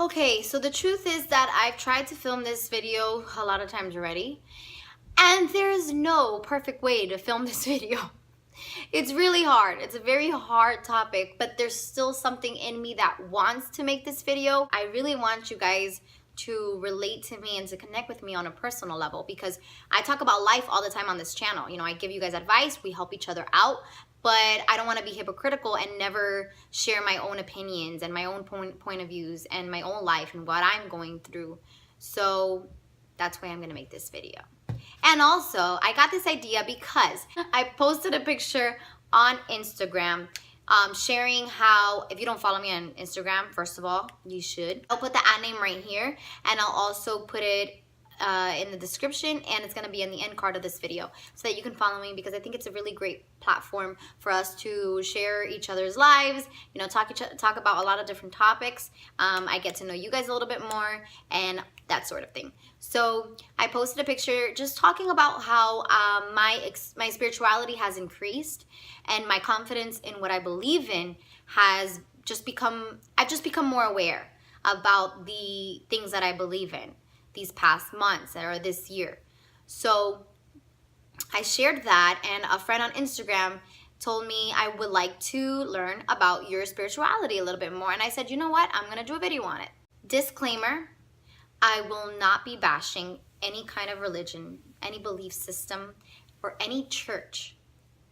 Okay, so the truth is that I've tried to film this video a lot of times already, and there is no perfect way to film this video. It's really hard. It's a very hard topic, but there's still something in me that wants to make this video. I really want you guys to relate to me and to connect with me on a personal level, because I talk about life all the time on this channel. You know, I give you guys advice, we help each other out, but I don't want to be hypocritical and never share my own opinions and my own point of views and my own life and what I'm going through. So that's why I'm going to make this video. And also, I got this idea because I posted a picture on Instagram sharing how, if you don't follow me on Instagram, first of all, you should. I'll put the ad name right here, and I'll also put it in the description, and it's going to be in the end card of this video so that you can follow me, because I think it's a really great platform for us to share each other's lives, you know, talk about a lot of different topics. I get to know you guys a little bit more and that sort of thing. So I posted a picture just talking about how my spirituality has increased, and my confidence in what I believe in has just become, I've just become more aware about the things that I believe in these past months or this year. So I shared that, and a friend on Instagram told me I would like to learn about your spirituality a little bit more. And I said, you know what? I'm gonna do a video on it. Disclaimer, I will not be bashing any kind of religion, any belief system, or any church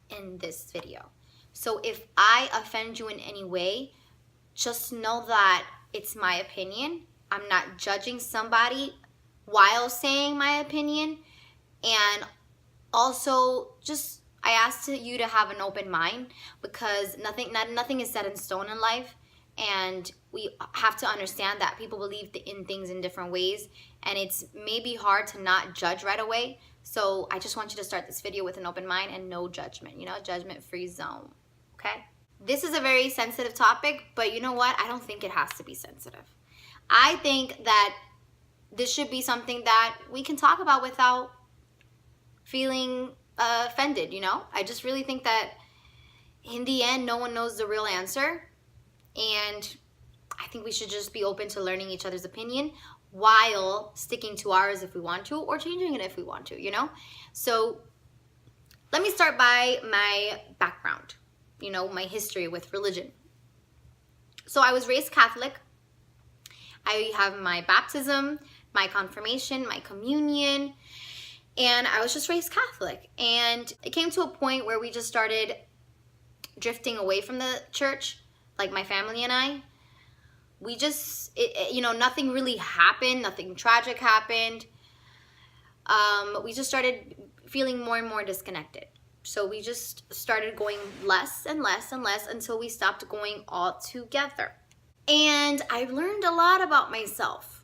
in this video. So if I offend you in any way, just know that it's my opinion. I'm not judging somebody while saying my opinion. And also, just I asked you to have an open mind, because nothing is set in stone in life, and we have to understand that people believe in things in different ways, and it's maybe hard to not judge right away. So I just want you to start this video with an open mind and no judgment, you know, judgment-free zone, okay? This is a very sensitive topic, but you know what? I don't think it has to be sensitive. I think that this should be something that we can talk about without feeling offended, you know? I just really think that in the end, no one knows the real answer. And I think we should just be open to learning each other's opinion while sticking to ours if we want to, or changing it if we want to, you know? So let me start by my background, you know, my history with religion. So I was raised Catholic. I have my baptism, my confirmation, my communion, and I was just raised Catholic. And it came to a point where we just started drifting away from the church, like my family and I. We just, you know, nothing really happened, nothing tragic happened. We just started feeling more and more disconnected. So we just started going less and less and less until we stopped going altogether. And I've learned a lot about myself.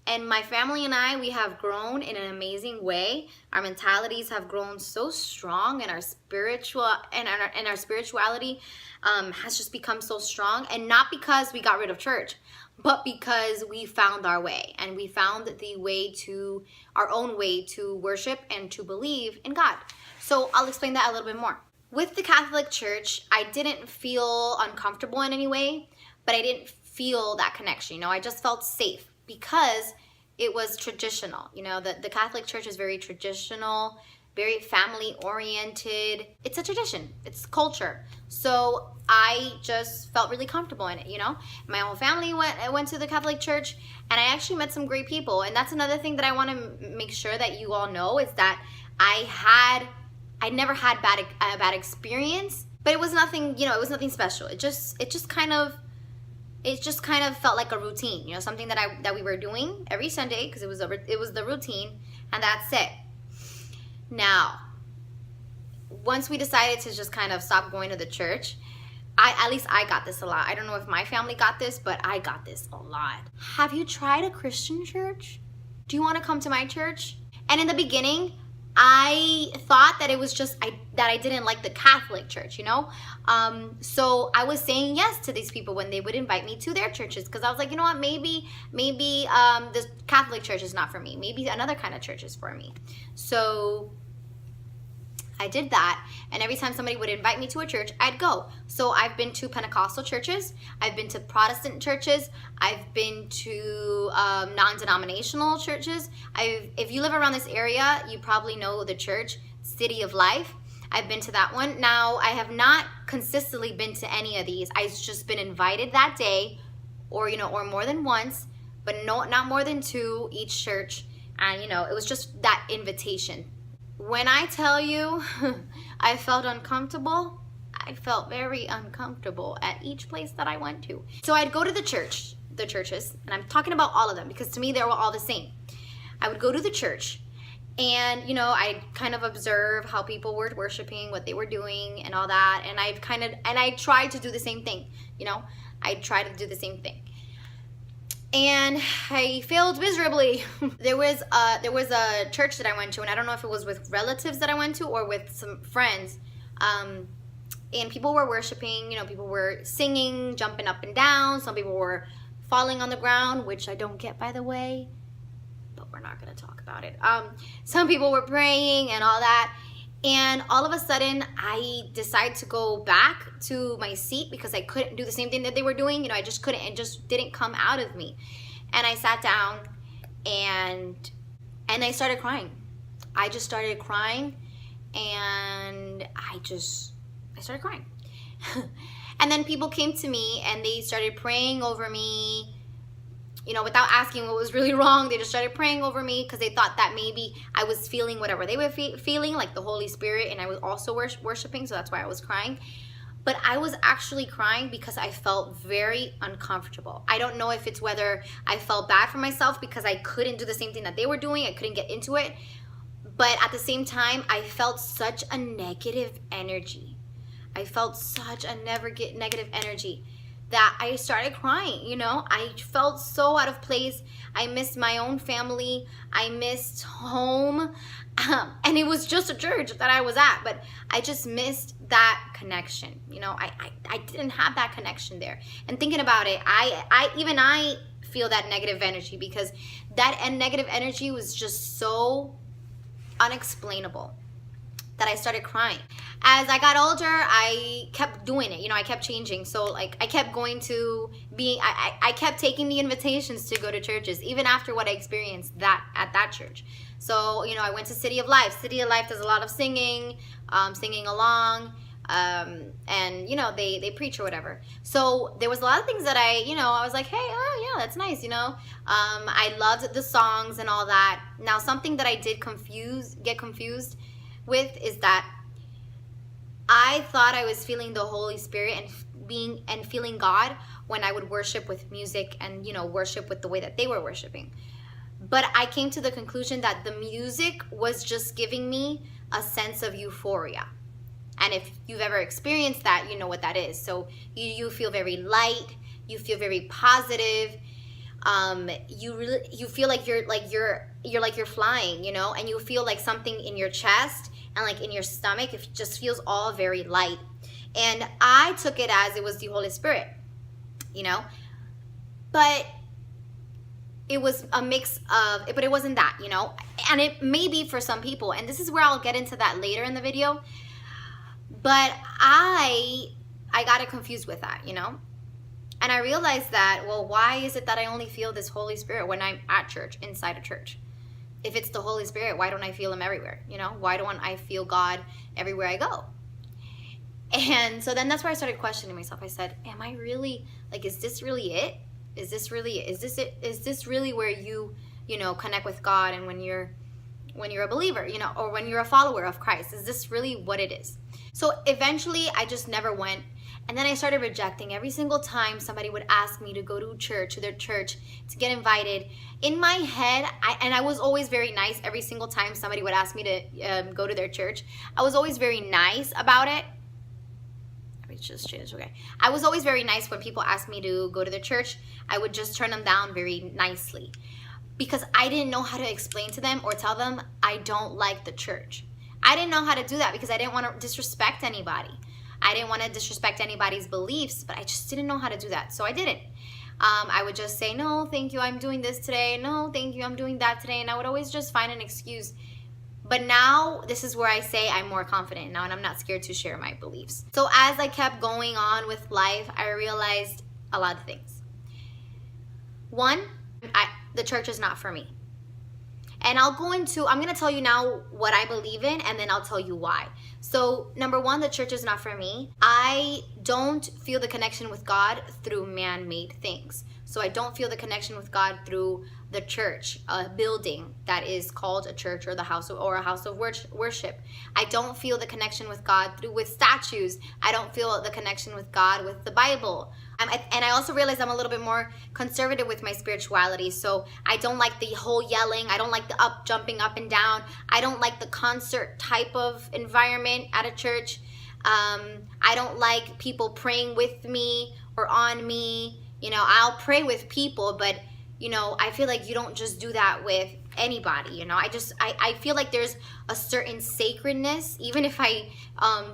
And my family and I, we have grown in an amazing way. Our mentalities have grown so strong, and our spirituality has just become so strong. And not because we got rid of church, but because we found our way, and we found the way to, our own way to worship and to believe in God. So I'll explain that a little bit more. With the Catholic Church, I didn't feel uncomfortable in any way, but I didn't feel that connection. You know, I just felt safe because it was traditional. You know, the Catholic Church is very traditional, very family oriented. It's a tradition, it's culture. So I just felt really comfortable in it, you know. My whole family went to the Catholic Church, and I actually met some great people. And that's another thing that I want to make sure that you all know, is that I never had a bad experience, but it was nothing, you know, it was nothing special. It just kind of felt like a routine, you know, something that we were doing every Sunday, because it was the routine, and that's it. Now, once we decided to just kind of stop going to the church, at least I got this a lot. I don't know if my family got this, but I got this a lot. Have you tried a Christian church? Do you want to come to my church? And in the beginning, I thought that it was just that I didn't like the Catholic Church, you know? So I was saying yes to these people when they would invite me to their churches, because I was like, you know what, maybe this Catholic Church is not for me. Maybe another kind of church is for me. So I did that, and every time somebody would invite me to a church, I'd go. So I've been to Pentecostal churches, I've been to Protestant churches, I've been to non-denominational churches. If you live around this area, you probably know the church, City of Life. I've been to that one. Now, I have not consistently been to any of these. I've just been invited that day, or or more than once, but not more than 2 each church. And it was just that invitation. When I tell you I felt uncomfortable, I felt very uncomfortable at each place that I went to. So I'd go to the churches, and I'm talking about all of them because to me they were all the same. I would go to the church, and I'd kind of observe how people were worshiping, what they were doing, and all that. And I tried to do the same thing. I tried to do the same thing. And I failed miserably. There was a church that I went to, and I don't know if it was with relatives that I went to or with some friends. And people were worshiping, people were singing, jumping up and down. Some people were falling on the ground, which I don't get, by the way, but we're not going to talk about it. Some people were praying and all that. And all of a sudden, I decided to go back to my seat because I couldn't do the same thing that they were doing. I just couldn't. It just didn't come out of me. And I sat down and I started crying. I just started crying, and I started crying. And then people came to me and they started praying over me. Without asking what was really wrong, they just started praying over me because they thought that maybe I was feeling whatever they were feeling, like the Holy Spirit, and I was also worshiping, so that's why I was crying. But I was actually crying because I felt very uncomfortable. I don't know if it's whether I felt bad for myself because I couldn't do the same thing that they were doing, I couldn't get into it, but at the same time, I felt such a negative energy. I felt such a negative energy that I started crying. I felt so out of place. I missed my own family. I missed home. And it was just a church that I was at, but I just missed that connection. I didn't have that connection there. And thinking about it, I feel that negative energy because that negative energy was just so unexplainable that I started crying. As I got older, I kept doing it. I kept changing. So I kept going to I kept taking the invitations to go to churches, even after what I experienced at that church. So, I went to City of Life. City of Life does a lot of singing, singing along, and, they preach or whatever. So there was a lot of things that I was like, hey, oh yeah, that's nice, I loved the songs and all that. Now, something that I did get confused with is that I thought I was feeling the Holy Spirit and feeling God when I would worship with music and worship with the way that they were worshiping. But I came to the conclusion that the music was just giving me a sense of euphoria. And if you've ever experienced that, you know what that is. So you feel very light, you feel very positive. You feel like you're flying, and you feel like something in your chest and like in your stomach. It just feels all very light. And I took it as it was the Holy Spirit, but it was a mix of, but it wasn't that, and it may be for some people, and this is where I'll get into that later in the video. But I got it confused with that, and I realized that, well, why is it that I only feel this Holy Spirit when I'm at church, inside a church? If it's the Holy Spirit, why don't I feel him everywhere? Why don't I feel God everywhere I go? And so then that's where I started questioning myself. I said, am I really, is this really it? Is this really where you connect with God, and when you're a believer, or when you're a follower of Christ? Is this really what it is? So eventually I just never went. And then I started rejecting every single time somebody would ask me to go to their church, to get invited. In my head, I was always very nice every single time somebody would ask me to go to their church. I was always very nice about it. Let me just change, okay. I was always very nice when people asked me to go to their church. I would just turn them down very nicely because I didn't know how to explain to them or tell them I don't like the church. I didn't know how to do that because I didn't want to disrespect anybody. I didn't want to disrespect anybody's beliefs, but I just didn't know how to do that, so I didn't. I would just say, no, thank you, I'm doing this today. No, thank you, I'm doing that today. And I would always just find an excuse. But now this is where I say I'm more confident now, and I'm not scared to share my beliefs. So as I kept going on with life, I realized a lot of things. One, the church is not for me. And I'm going to tell you now what I believe in, and then I'll tell you why. So number one, the church is not for me. I don't feel the connection with God through man-made things. So I don't feel the connection with God through the church, a building that is called a church, or a house of worship. I don't feel the connection with God with statues. I don't feel the connection with God with the Bible. And I also realized I'm a little bit more conservative with my spirituality. So I don't like the whole yelling. I don't like the jumping up and down. I don't like the concert type of environment at a church. I don't like people praying with me or on me. I'll pray with people, but I feel like you don't just do that with anybody. I feel like there's a certain sacredness. Even if I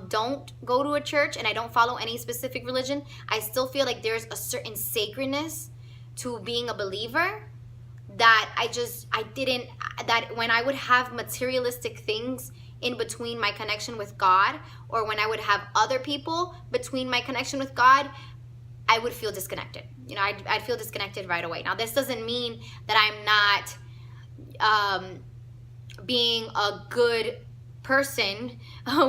don't go to a church and I don't follow any specific religion, I still feel like there's a certain sacredness to being a believer that when I would have materialistic things in between my connection with God, or when I would have other people between my connection with God, I would feel disconnected. I'd feel disconnected right away. Now, this doesn't mean that I'm not being a good person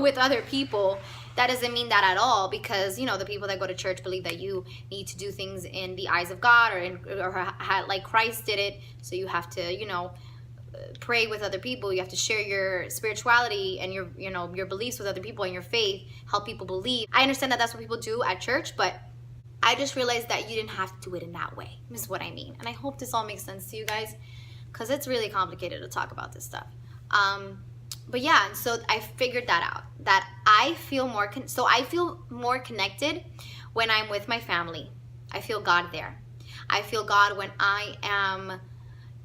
with other people. That doesn't mean that at all, because the people that go to church believe that you need to do things in the eyes of God, or like Christ did it. So you have to pray with other people. You have to share your spirituality and your beliefs with other people, and your faith, help people believe. I understand that that's what people do at church, but I just realized that you didn't have to do it in that way, is what I mean. And I hope this all makes sense to you guys, because it's really complicated to talk about this stuff. But yeah, and so I figured that out, that I feel more connected when I'm with my family. I feel God there. I feel God when I am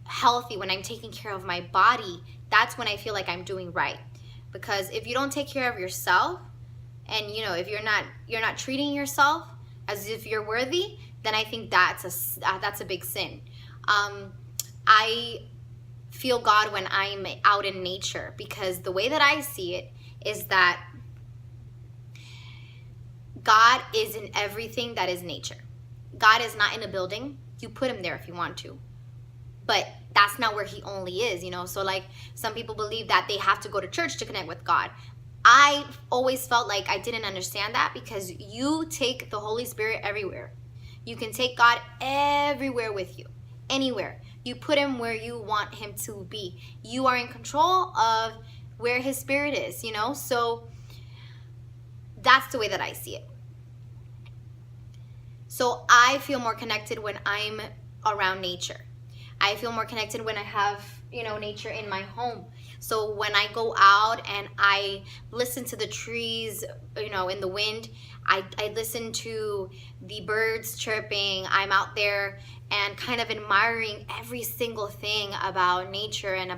healthy, when I'm taking care of my body. That's when I feel like I'm doing right. Because if you don't take care of yourself, and if you're not treating yourself as if you're worthy, then I think that's a big sin. I feel God when I'm out in nature, because the way that I see it is that God is in everything that is nature. God is not in a building. You put him there if you want to, but that's not where he only is, So like, some people believe that they have to go to church to connect with God. I always felt like I didn't understand that, because you take the Holy Spirit everywhere. You can take God everywhere with you, anywhere. You put him where you want him to be. You are in control of where his spirit is, So that's the way that I see it. So I feel more connected when I'm around nature. I feel more connected when I have, nature in my home. So when I go out and I listen to the trees, in the wind, I listen to the birds chirping. I'm out there and kind of admiring every single thing about nature, and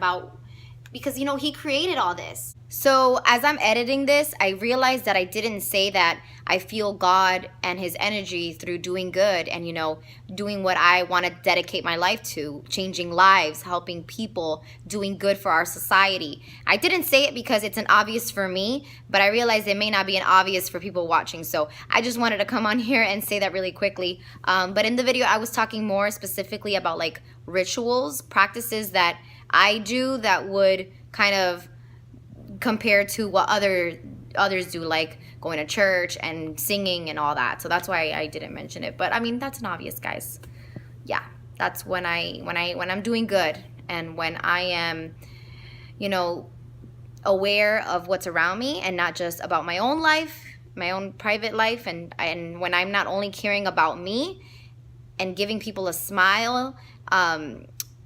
because he created all this. So as I'm editing this, I realized that I didn't say that I feel God and his energy through doing good and, doing what I want to dedicate my life to, changing lives, helping people, doing good for our society. I didn't say it because it's an obvious for me, but I realized it may not be an obvious for people watching. So I just wanted to come on here and say that really quickly. But in the video, I was talking more specifically about like rituals, practices that I do that would kind of compare to what others do, like going to church and singing and all that. So that's why I didn't mention it. But I mean, that's an obvious, guys. Yeah, that's when I'm doing good, and when I am, aware of what's around me, and not just about my own life, my own private life, and when I'm not only caring about me and giving people a smile,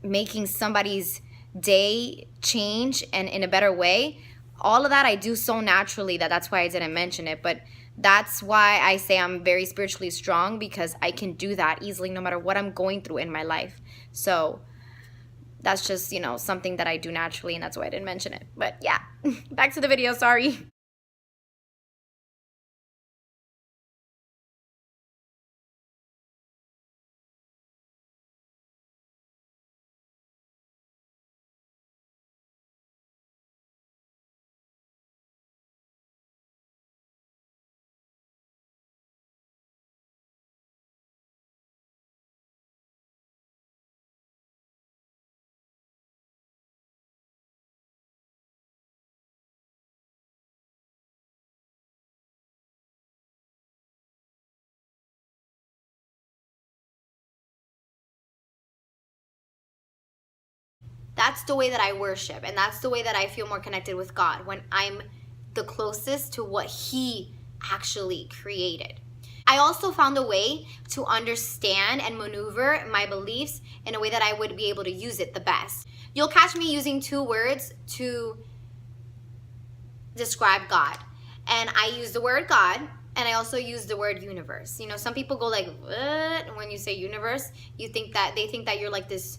making somebody's day change and in a better way. All of that I do so naturally that's why I didn't mention it. But that's why I say I'm very spiritually strong, because I can do that easily no matter what I'm going through in my life. So that's just, something that I do naturally, and that's why I didn't mention it. But yeah, back to the video, sorry. That's the way that I worship, and that's the way that I feel more connected with God, when I'm the closest to what He actually created. I also found a way to understand and maneuver my beliefs in a way that I would be able to use it the best. You'll catch me using 2 words to describe God. And I use the word God, and I also use the word universe. You know, some people go like, what? When you say universe, they think that you're like this,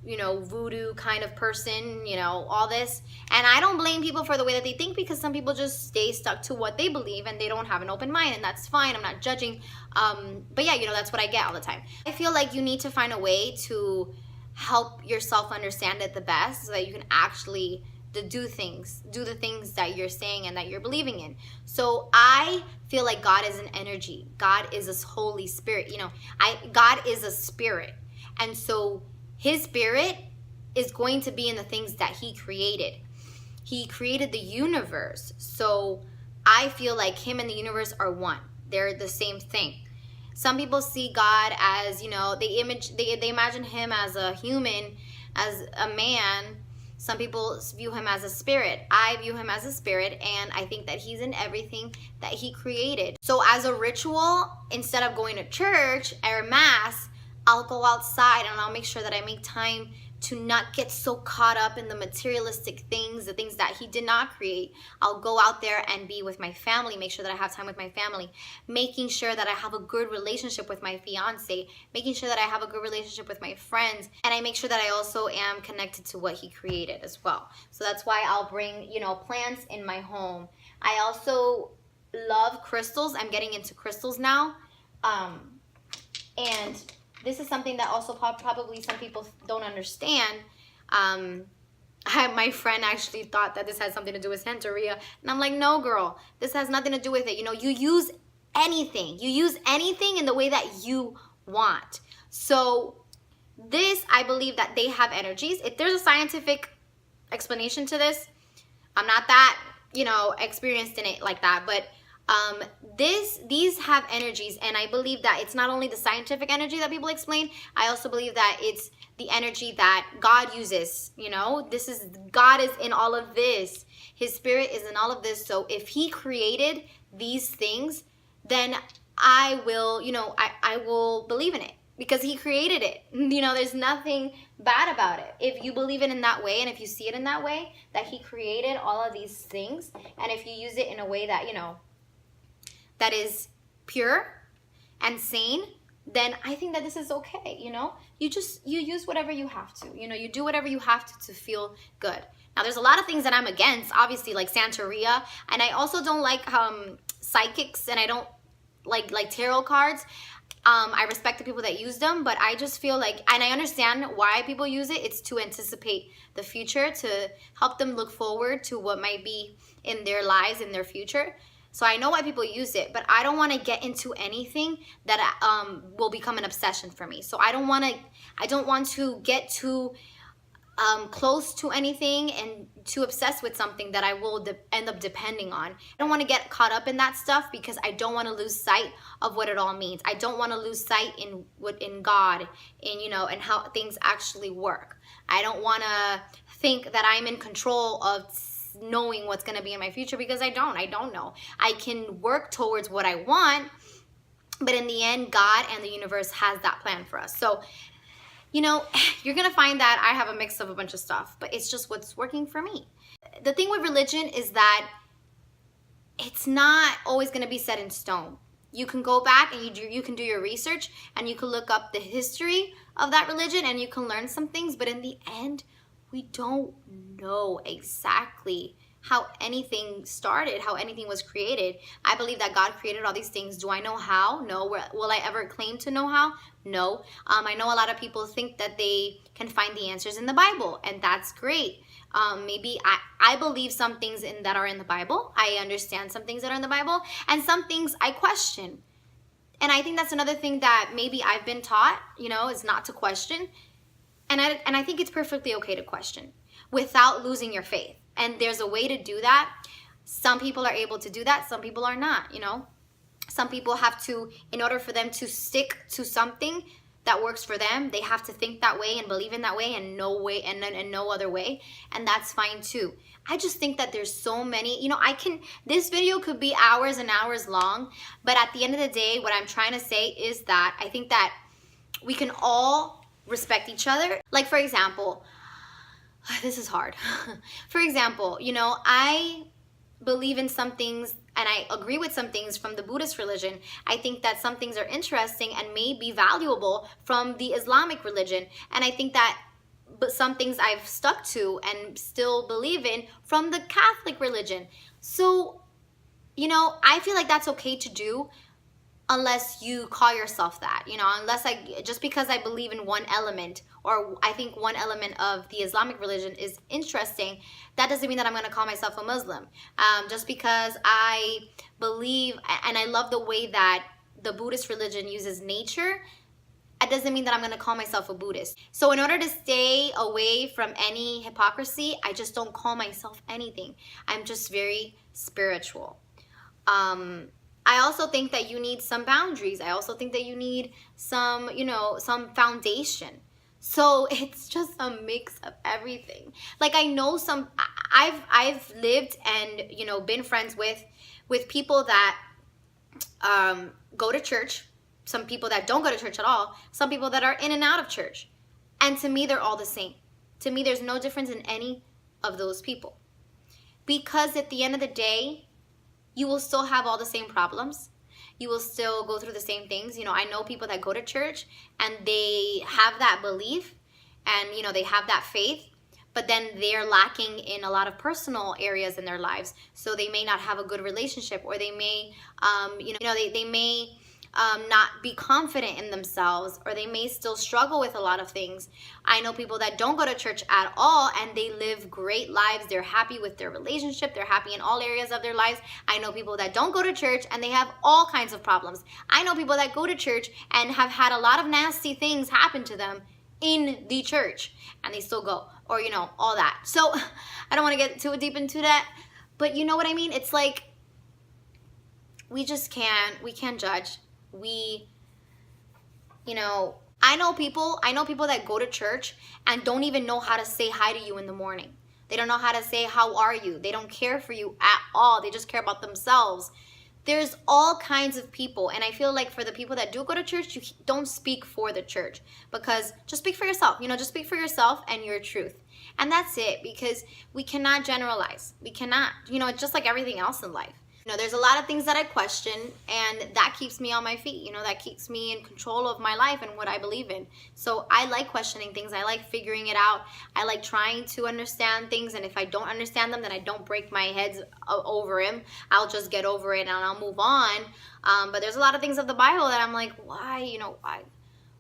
you know, voodoo kind of person, you know, all this. And I don't blame people for the way that they think, because some people just stay stuck to what they believe and they don't have an open mind, and that's fine. I'm not judging. But yeah, you know, that's what I get all the time. I feel like you need to find a way to help yourself understand it the best, so that you can actually do the things that you're saying and that you're believing in. So I feel like God is an energy. God is a Holy Spirit. You know, God is a spirit. And so His spirit is going to be in the things that He created. He created the universe. So I feel like Him and the universe are one. They're the same thing. Some people see God as, you know, they imagine Him as a human, as a man. Some people view Him as a spirit. I view Him as a spirit, and I think that He's in everything that He created. So as a ritual, instead of going to church or mass, I'll go outside and I'll make sure that I make time to not get so caught up in the materialistic things, the things that He did not create. I'll go out there and be with my family, make sure that I have time with my family, making sure that I have a good relationship with my fiance, making sure that I have a good relationship with my friends, and I make sure that I also am connected to what He created as well. So that's why I'll bring, you know, plants in my home. I also love crystals. I'm getting into crystals now. And this is something that also probably some people don't understand. My friend actually thought that this had something to do with Santeria. And I'm like, no, girl, this has nothing to do with it. You know, you use anything. You use anything in the way that you want. So this, I believe that they have energies. If there's a scientific explanation to this, I'm not that, you know, experienced in it like that. But these have energies, and I believe that it's not only the scientific energy that people explain. I also believe that it's the energy that God uses. You know, God is in all of this. His spirit is in all of this. So if He created these things, then I will, you know, I will believe in it, because He created it. You know, there's nothing bad about it. If you believe it in that way, and if you see it in that way, that He created all of these things, and if you use it in a way that, you know, that is pure and sane, then I think that this is okay. You know, you use whatever you have to, you know, you do whatever you have to feel good. Now, there's a lot of things that I'm against, obviously, like Santeria, and I also don't like psychics, and I don't like tarot cards. I respect the people that use them, but I just feel like, and I understand why people use it. It's to anticipate the future, to help them look forward to what might be in their lives, in their future. So I know why people use it, but I don't want to get into anything that will become an obsession for me. So I don't want to get too close to anything and too obsessed with something that I will end up depending on. I don't want to get caught up in that stuff, because I don't want to lose sight of what it all means. I don't want to lose sight in God, in, you know, and how things actually work. I don't want to think that I'm in control of knowing what's going to be in my future, because I don't know. I can work towards what I want, but in the end, God and the universe has that plan for us. So, you know, you're going to find that I have a mix of a bunch of stuff, but it's just what's working for me. The thing with religion is that it's not always going to be set in stone. You can go back and you can do your research, and you can look up the history of that religion, and you can learn some things, but in the end, we don't know exactly how anything started, how anything was created. I believe that God created all these things. Do I know how? No. Will I ever claim to know how? No. I know a lot of people think that they can find the answers in the Bible, and that's great. Maybe I believe some things that are in the Bible. I understand some things that are in the Bible, and some things I question. And I think that's another thing that maybe I've been taught, you know, is not to question. And I think it's perfectly okay to question without losing your faith. And there's a way to do that. Some people are able to do that. Some people are not, you know. Some people have to, in order for them to stick to something that works for them. They have to think that way and believe in that way and no way and no other way. And that's fine too. I just think that there's so many, you know, this video could be hours and hours long, but at the end of the day, what I'm trying to say is that I think that we can all respect each other. Like, for example, this is hard. For example, you know, I believe in some things and I agree with some things from the Buddhist religion. I think that some things are interesting and may be valuable from the Islamic religion. And I think that some things I've stuck to and still believe in from the Catholic religion. So, you know, I feel like that's okay to do unless you call yourself that, you know, just because I believe in one element, or I think one element of the Islamic religion is interesting, that doesn't mean that I'm going to call myself a Muslim. Just because I believe and I love the way that the Buddhist religion uses nature, it doesn't mean that I'm going to call myself a Buddhist. So in order to stay away from any hypocrisy, I just don't call myself anything. I'm just very spiritual. I also think that you need some boundaries. I also think that you need some, you know, some foundation. So it's just a mix of everything. Like, I know I've lived and, you know, been friends with people that go to church, some people that don't go to church at all, some people that are in and out of church. And to me, they're all the same. To me, there's no difference in any of those people. Because at the end of the day, you will still have all the same problems. You will still go through the same things. You know, I know people that go to church and they have that belief and, you know, they have that faith, but then they're lacking in a lot of personal areas in their lives. So they may not have a good relationship, or they may, they may not be confident in themselves, or they may still struggle with a lot of things. I know people that don't go to church at all and they live great lives. They're happy with their relationship. They're happy in all areas of their lives. I know people that don't go to church and they have all kinds of problems. I know people that go to church and have had a lot of nasty things happen to them in the church and they still go, or, you know, all that. So I don't want to get too deep into that, but you know what I mean? It's like, we can't judge. You know, I know people that go to church and don't even know how to say hi to you in the morning. They don't know how to say, how are you? They don't care for you at all. They just care about themselves. There's all kinds of people. And I feel like for the people that do go to church, you don't speak for the church, because just speak for yourself. You know, just speak for yourself and your truth. And that's it, because we cannot generalize. We cannot, you know, it's just like everything else in life. You know, there's a lot of things that I question, and that keeps me on my feet. You know, that keeps me in control of my life and what I believe in. So I like questioning things. I like figuring it out. I like trying to understand things, and if I don't understand them, then I don't break my head over him. I'll just get over it and I'll move on. But there's a lot of things of the Bible that I'm like, why? You know,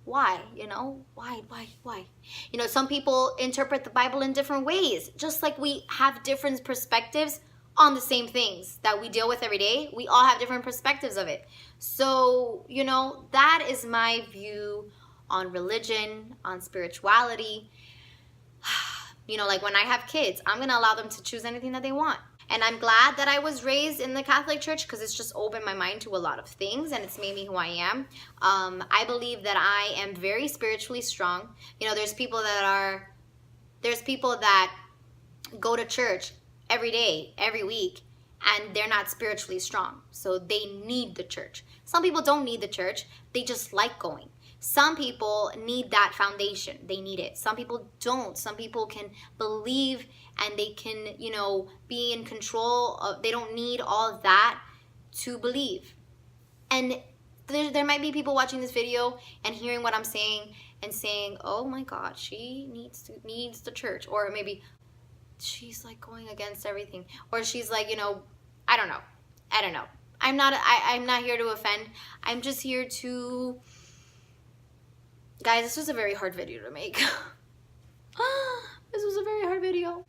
why? You know, why? You know, some people interpret the Bible in different ways, just like we have different perspectives on the same things that we deal with every day. We all have different perspectives of it. So, you know, that is my view on religion, on spirituality. You know, like when I have kids, I'm going to allow them to choose anything that they want. And I'm glad that I was raised in the Catholic Church, because it's just opened my mind to a lot of things and it's made me who I am. I believe that I am very spiritually strong. You know, there's people that go to church every day, every week, and they're not spiritually strong. So they need the church. Some people don't need the church. They just like going. Some people need that foundation. They need it. Some people don't. Some people can believe and they can, you know, be in control of, they don't need all of that to believe. And there might be people watching this video and hearing what I'm saying and saying, oh my God, she needs the church. Or maybe she's like going against everything, or she's like, you know, I don't know. I'm not here to offend. I'm just here to, guys, this was a very hard video to make. This was a very hard video.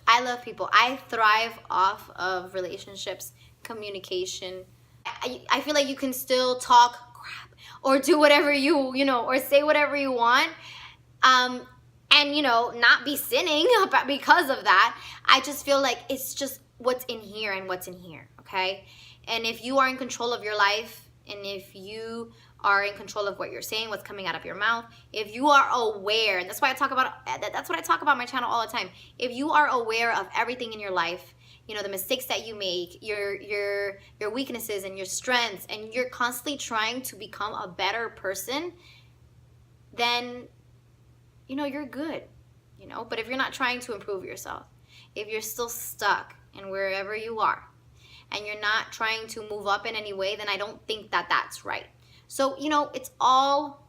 I love people. I thrive off of relationships, communication. I feel like you can still talk crap or do whatever you know, or say whatever you want. And, you know, not be sinning because of that. I just feel like it's just what's in here and what's in here, okay? And if you are in control of your life and if you are in control of what you're saying, what's coming out of your mouth, if you are aware, and that's what I talk about on my channel all the time. If you are aware of everything in your life, you know, the mistakes that you make, your weaknesses and your strengths, and you're constantly trying to become a better person, then, you know, you're good, you know. But if you're not trying to improve yourself, if you're still stuck in wherever you are, and you're not trying to move up in any way, then I don't think that that's right. So, you know, it's all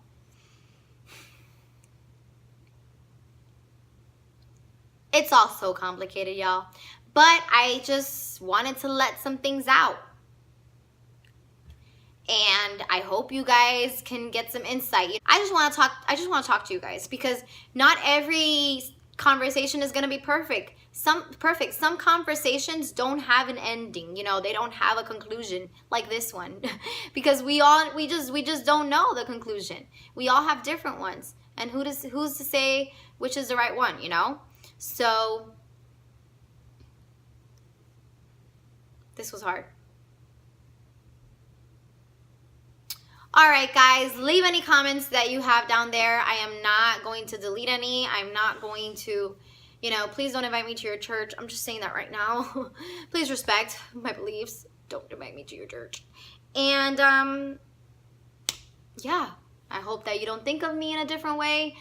so complicated, y'all. But I just wanted to let some things out. And I hope you guys can get some insight. I just want to talk to you guys, because not every conversation is going to be perfect. Some conversations don't have an ending, you know, they don't have a conclusion like this one. Because we just don't know the conclusion. We all have different ones, and who's to say which is the right one, you know? So this was hard. All right, guys, leave any comments that you have down there. I am not going to delete any. I'm not going to, you know, please don't invite me to your church. I'm just saying that right now. Please respect my beliefs. Don't invite me to your church. And yeah, I hope that you don't think of me in a different way.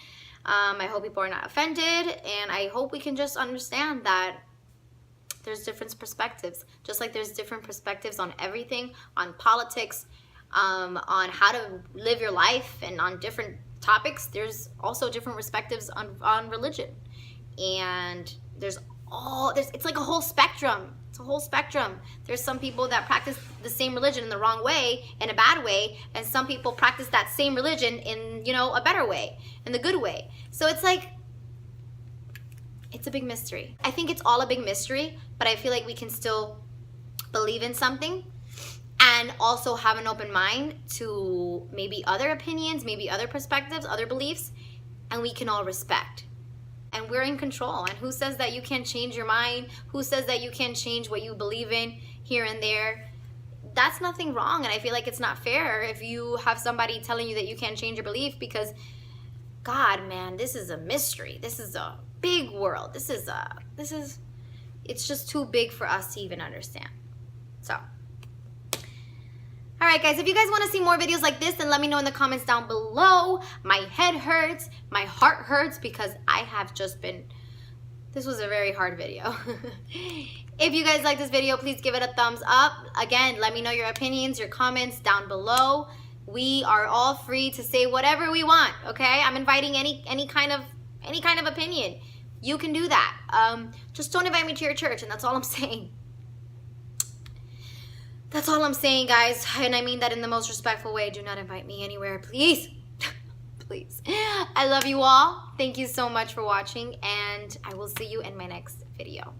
I hope people are not offended, and I hope we can just understand that there's different perspectives. Just like there's different perspectives on everything, on politics, on how to live your life, and on different topics, there's also different perspectives on religion. And it's like a whole spectrum. It's a whole spectrum. There's some people that practice the same religion in the wrong way, in a bad way, and some people practice that same religion in, you know, a better way, in the good way. So it's like, it's a big mystery. I think it's all a big mystery, but I feel like we can still believe in something and also have an open mind to maybe other opinions, maybe other perspectives, other beliefs, and we can all respect. And we're in control. And who says that you can't change your mind? Who says that you can't change what you believe in here and there? That's nothing wrong. And I feel like it's not fair if you have somebody telling you that you can't change your belief, because, God, man, this is a mystery. This is a big world. It's just too big for us to even understand. So, all right, guys, if you guys want to see more videos like this, then let me know in the comments down below. My head hurts. My heart hurts because I have just been... This was a very hard video. If you guys like this video, please give it a thumbs up. Again, let me know your opinions, your comments down below. We are all free to say whatever we want, okay? I'm inviting any kind of opinion. You can do that. Just don't invite me to your church, and that's all I'm saying. That's all I'm saying, guys, and I mean that in the most respectful way. Do not invite me anywhere, please. Please. I love you all. Thank you so much for watching, and I will see you in my next video.